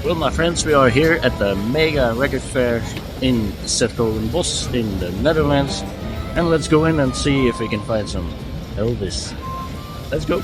Well, my friends, we are here at the Mega Record Fair in Zetkolenbos in the Netherlands. And let's go in and see if we can find some Elvis. Let's go.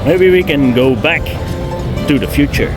Maybe we can go back to the future.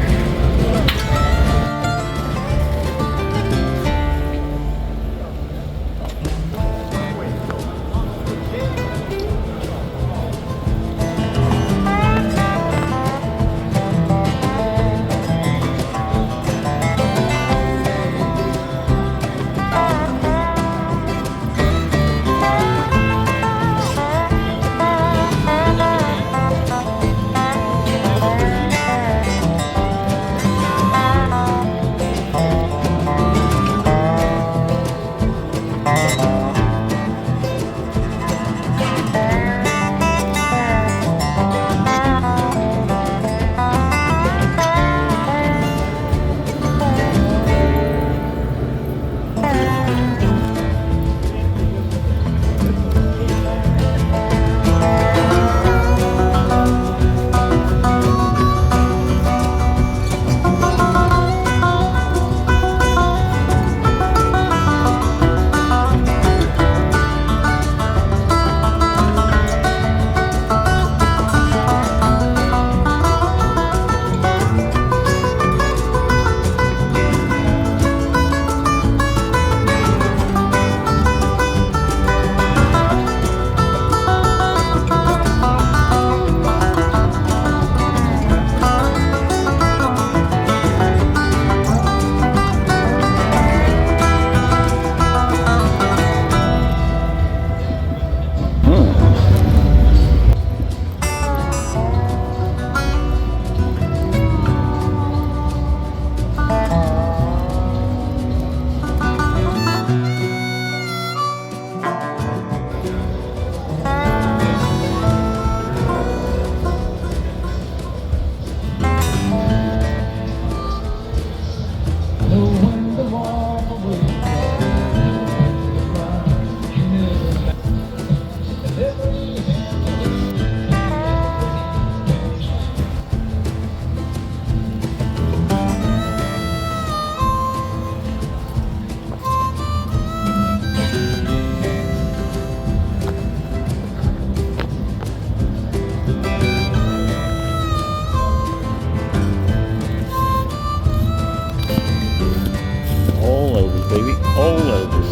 Baby, all Elvis.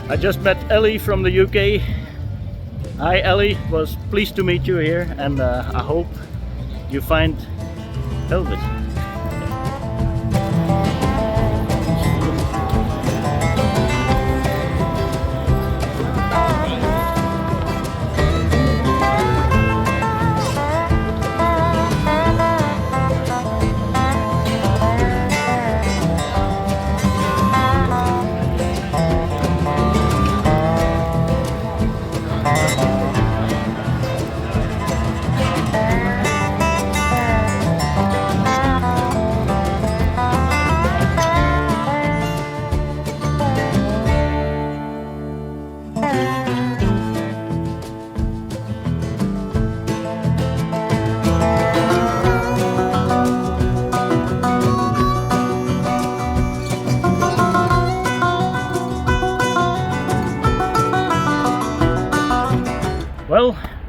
I just met Ellie from the UK. Hi Ellie, was pleased to meet you here, and I hope you find Elvis.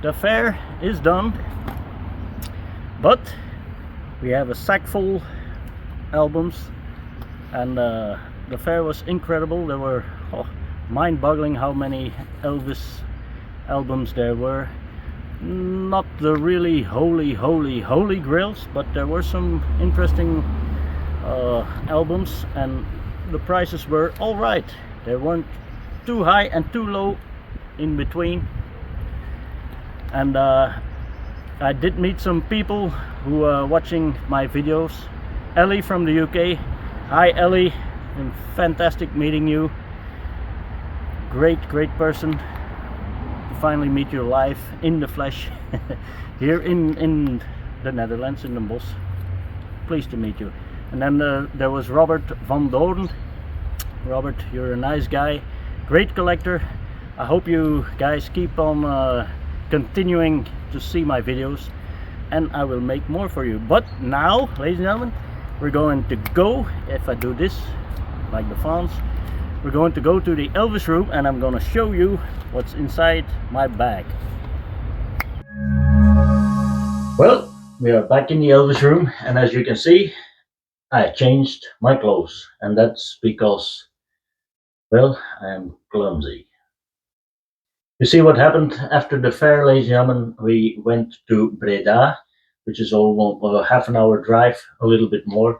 the fair is done, but we have a sack full albums, and the fair was incredible. There were mind-boggling how many Elvis albums there were. Not the really holy grails, but there were some interesting albums, and the prices were all right. They weren't too high and too low, in between. And I did meet some people who are watching my videos. Ellie from the UK. Hi Ellie, fantastic meeting you. Great person to finally meet you live in the flesh here in the Netherlands, in the Bosch. Pleased to meet you. And then there was Robert van Doorn. Robert, you're a nice guy, great collector. I hope you guys keep on continuing to see my videos, and I will make more for you. But now, ladies and gentlemen, we're going to go, if I do this like the fans, we're going to go to the Elvis room, and I'm going to show you what's inside my bag. Well, we are back in the Elvis room, and as you can see, I changed my clothes, and that's because, well, I am clumsy. You see what happened after the fair, ladies and gentlemen? We went to Breda, which is almost a half an hour drive, a little bit more.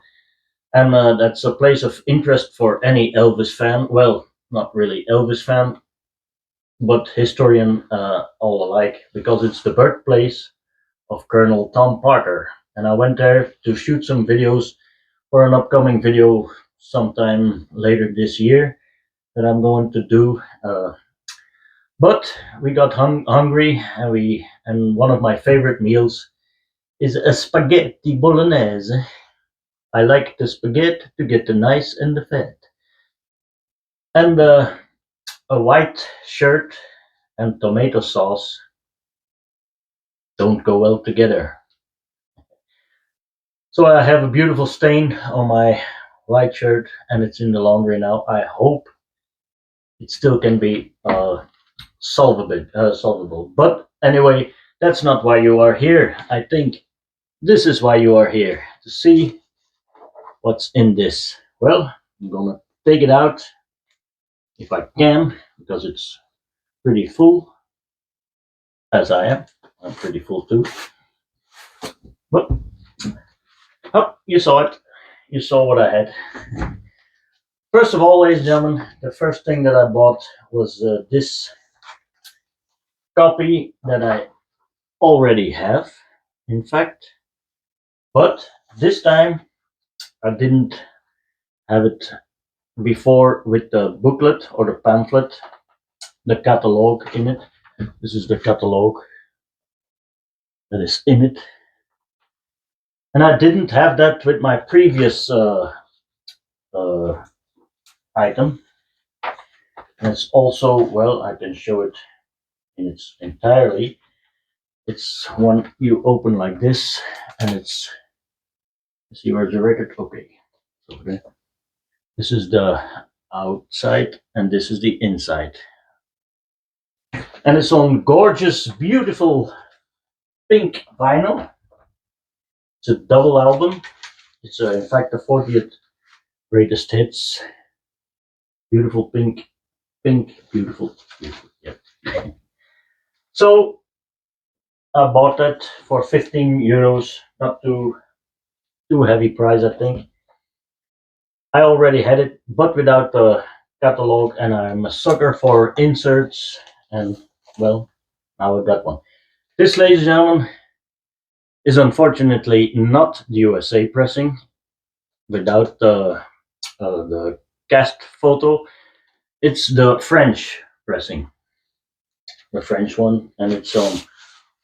And that's a place of interest for any Elvis fan. Well, not really Elvis fan, but historian all alike, because it's the birthplace of Colonel Tom Parker. And I went there to shoot some videos for an upcoming video sometime later this year that I'm going to do. But we got hungry, and one of my favorite meals is a spaghetti bolognese. I like the spaghetti to get the nice and the fat. And a white shirt and tomato sauce don't go well together. So I have a beautiful stain on my white shirt, and it's in the laundry now. I hope it still can be solvable. But anyway, that's not why you are here. I think this is why you are here, to see what's in this. Well, I'm gonna take it out if I can, because it's pretty full, as I am. I'm pretty full too. But oh, you saw it. You saw what I had. First of all, ladies and gentlemen, the first thing that I bought was this copy that I already have, in fact. But this time I didn't have it before with the booklet or the pamphlet, the catalog in it. This is the catalog that is in it. And I didn't have that with my previous item. And it's also, well, I can show it in its entirely. It's one you open like this, and it's, see where's the record? Okay. Okay. This is the outside, and this is the inside. And it's on gorgeous, beautiful pink vinyl. It's a double album. It's in fact the 40th greatest hits. Beautiful pink, beautiful. Yeah. So I bought that for 15 euros. Not too heavy price, I think. I already had it, but without the catalog, and I'm a sucker for inserts, and well, now I got one. This, ladies and gentlemen, is unfortunately not the USA pressing, without the cast photo. It's the French pressing, the French one, and it's on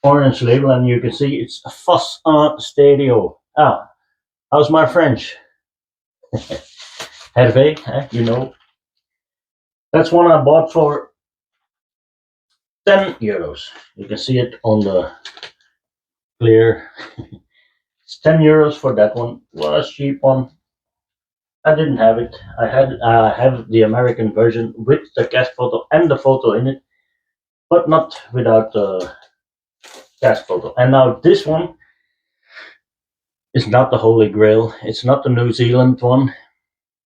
orange label, and you can see it's a Foss stereo. Ah, how's my French? Hervé, you know. That's one I bought for 10 euros. You can see it on the clear. It's 10 euros for that one. Well, a cheap one. I didn't have it. I have the American version with the cast photo and the photo in it, but not without the cast photo. And now this one is not the Holy Grail. It's not the New Zealand one.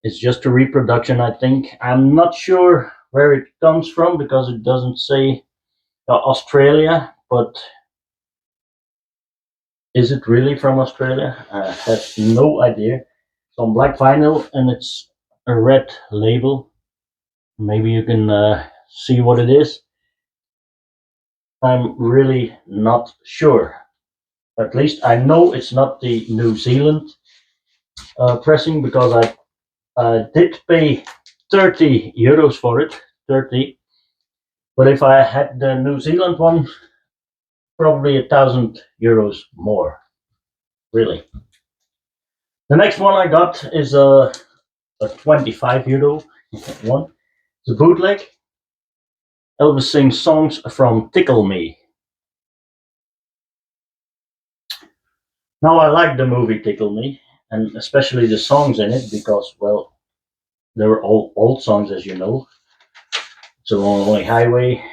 It's just a reproduction, I think. I'm not sure where it comes from because it doesn't say Australia, but is it really from Australia? I have no idea. It's on black vinyl and it's a red label. Maybe you can see what it is. I'm really not sure. At least I know it's not the New Zealand pressing because I did pay 30 euros for it, 30. But if I had the New Zealand one, probably 1,000 euros more, really. The next one I got is a 25 euro one. It's a bootleg. Elvis sings songs from Tickle Me. Now I like the movie Tickle Me, and especially the songs in it because, well, they were all old songs, as you know. It's a Lonely Highway,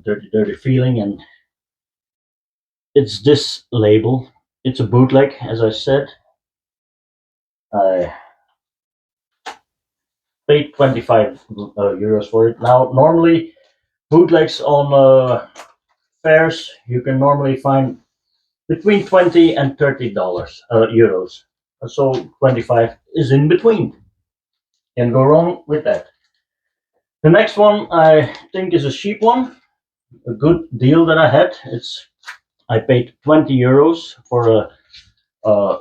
Dirty Dirty Feeling, and it's this label. It's a bootleg, as I said. I paid 25 euros for it. Now, normally, bootlegs on fairs, you can normally find between 20 and $30 euros. So 25 is in between. Can't go wrong with that. The next one I think is a cheap one, a good deal that I had. I paid 20 euros for a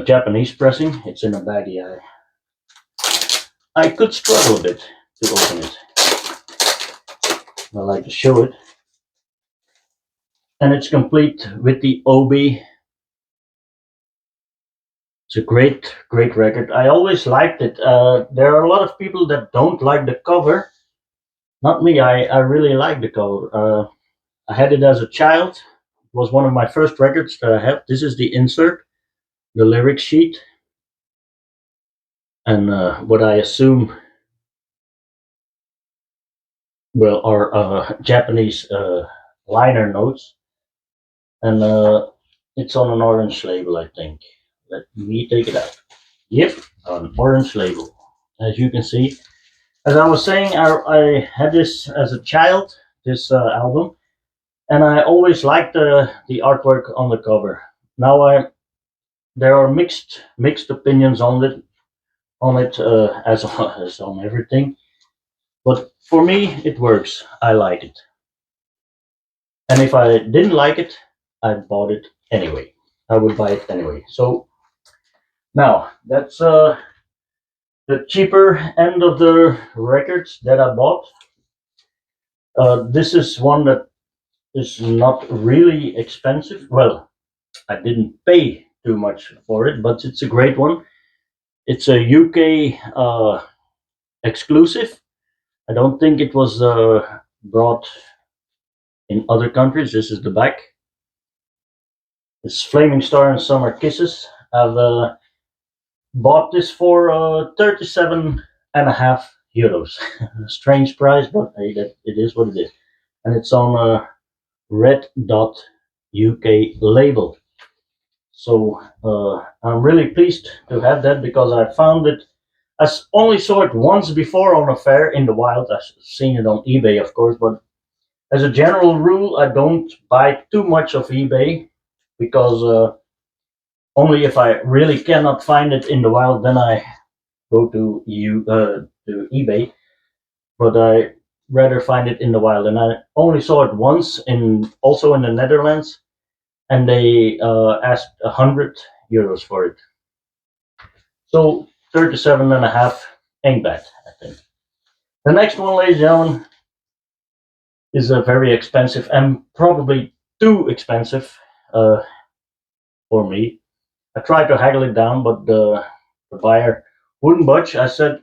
Japanese pressing. It's in a baggie. I could struggle a bit to open it. I like to show it. And it's complete with the OB. It's a great, great record. I always liked it. There are a lot of people that don't like the cover. Not me. I really like the cover. I had it as a child. It was one of my first records that I have. This is the insert, the lyric sheet, and what I assume, well, are Japanese liner notes. And it's on an orange label, I think. Let me take it out. Yep, an orange label. As you can see, as I was saying, I had this as a child, this album, and I always liked the artwork on the cover. Now there are mixed opinions on it, as as on everything. But for me, it works. I like it. And if I didn't like it, I bought it anyway. I would buy it anyway. So now that's the cheaper end of the records that I bought. This is one that is not really expensive. Well, I didn't pay too much for it, but it's a great one. It's a UK exclusive. I don't think it was brought in other countries. This is the back. It's Flaming Star and Summer Kisses. I've bought this for 37.5 euros. Strange price, but hey, it is what it is. And it's on a red dot UK label. So I'm really pleased to have that because I found it. I only saw it once before on a fair in the wild. I've seen it on eBay, of course, but as a general rule, I don't buy too much of eBay because only if I really cannot find it in the wild, then I go to eBay. But I rather find it in the wild, and I only saw it once also in the Netherlands, and they asked 100 euros for it. So 37.5 ain't bad, I think. The next one, ladies and gentlemen, is very expensive and probably too expensive for me. I tried to haggle it down, but the buyer wouldn't budge. I said,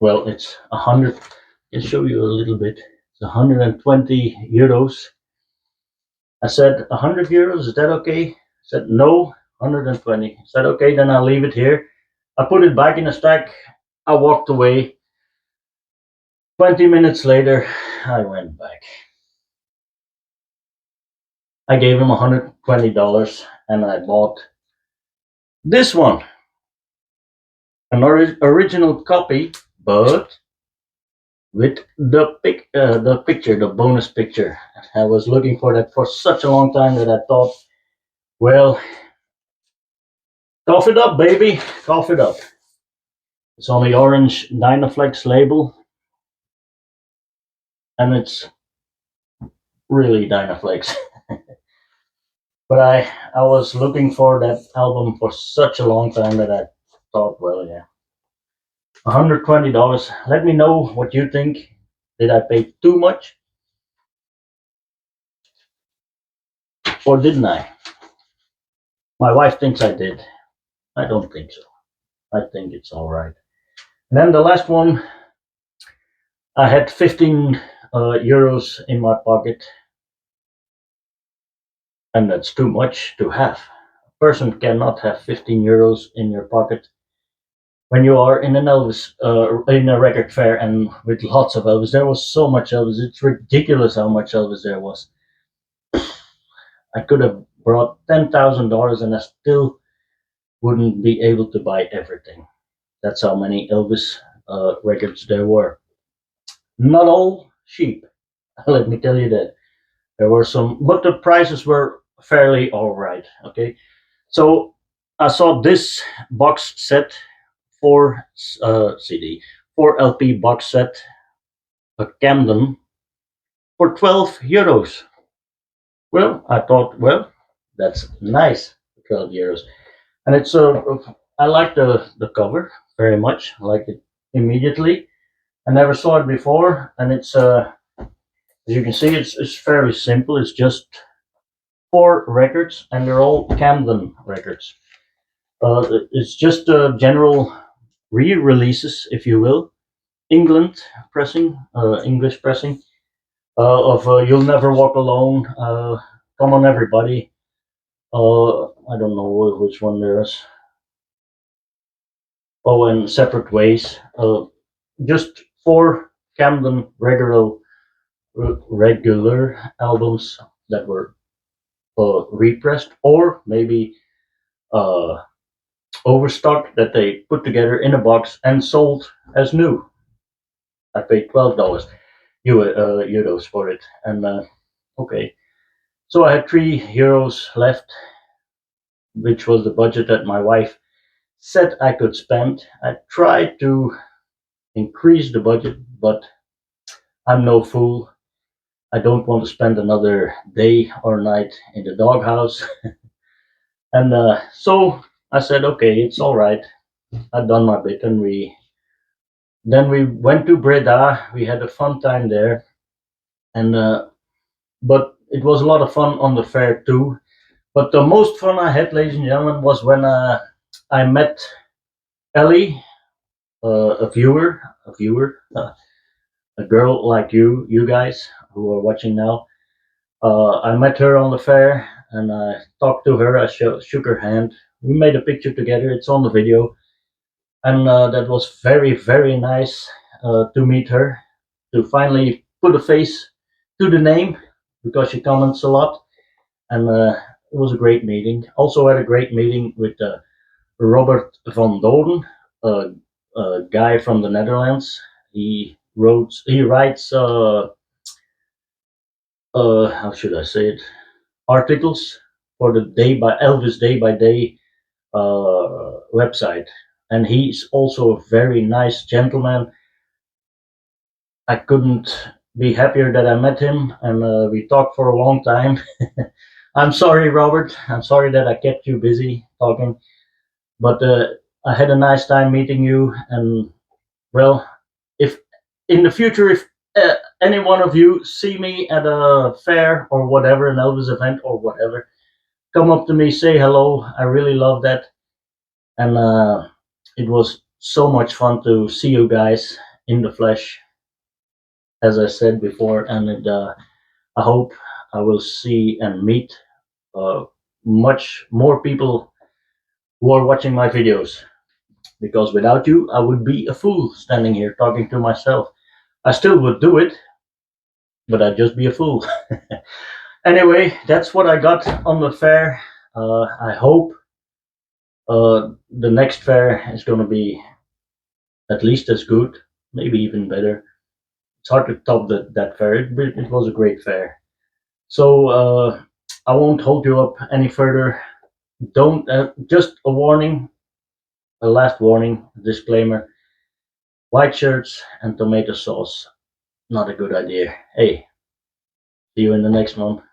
well, it's 100. I'll show you a little bit. It's 120 euros. I said, 100 euros, is that okay? He said, no, 120. I said, okay, then I'll leave it here. I put it back in the stack. I walked away. 20 minutes later, I went back. I gave him $120 and I bought this one, an original copy, but with the picture, the bonus picture. I was looking for that for such a long time that I thought, well, cough it up, baby, cough it up. It's on the orange Dynaflex label, and it's really Dynaflex. But I was looking for that album for such a long time that I thought, well, yeah, $120. Let me know what you think. Did I pay too much, or didn't I? My wife thinks I did. I don't think so. I think it's all right. And then the last one, I had 15 euros in my pocket, and that's too much to have. A person cannot have 15 euros in your pocket when you are in an Elvis, in a record fair, and with lots of Elvis. There was so much Elvis. It's ridiculous how much Elvis there was. I could have brought $10,000 and I still wouldn't be able to buy everything. That's how many Elvis records there were. Not all cheap, let me tell you that. There were some, but the prices were fairly all right. Okay, so I saw this box set, four CD, 4 LP box set, a Camden, for 12 euros. Well, I thought, well, that's nice, 12 euros. And it's I like the cover very much. I like it immediately. I never saw it before, and it's as you can see, it's fairly simple. It's just 4 records, and they're all Camden records. It's just general re-releases, if you will, England pressing, English pressing, of "You'll Never Walk Alone," "Come On Everybody." I don't know which one there is. Oh, and "Separate Ways." Just 4 Camden regular albums that were repressed, or maybe uh, overstock, that they put together in a box and sold as new. I paid $12 euros for it, and okay, so I had €3 left, which was the budget that my wife said I could spend. I tried to increase the budget, but I'm no fool. I don't want to spend another day or night in the doghouse, and so I said, okay, it's all right. I've done my bit, and we went to Breda. We had a fun time there, and but it was a lot of fun on the fair too. But the most fun I had, ladies and gentlemen, was when I met Ellie, a girl like you guys who are watching now. I met her on the fair, and I talked to her. I shook her hand. We made a picture together. It's on the video, and that was very, very nice to meet her, to finally put a face to the name, because she comments a lot, and it was a great meeting. Also had a great meeting with Robert van Doden, a guy from the Netherlands. He writes how should I say it, articles for the Elvis Day by Day website, and he's also a very nice gentleman. I couldn't be happier that I met him, and we talked for a long time. I'm sorry, Robert. I'm sorry that I kept you busy talking, but I had a nice time meeting you. And well, if in the future, if any one of you see me at a fair or whatever, an Elvis event or whatever, come up to me, say hello. I really love that, and it was so much fun to see you guys in the flesh, as I said before, and I hope I will see and meet uh, much more people who are watching my videos, because without you, I would be a fool standing here talking to myself. I still would do it, but I'd just be a fool. Anyway, that's what I got on the fair. I hope the next fair is going to be at least as good, maybe even better. It's hard to top that fair. It was a great fair. So I won't hold you up any further. Don't just a warning, a last warning, disclaimer: white shirts and tomato sauce, not a good idea. Hey, see you in the next one.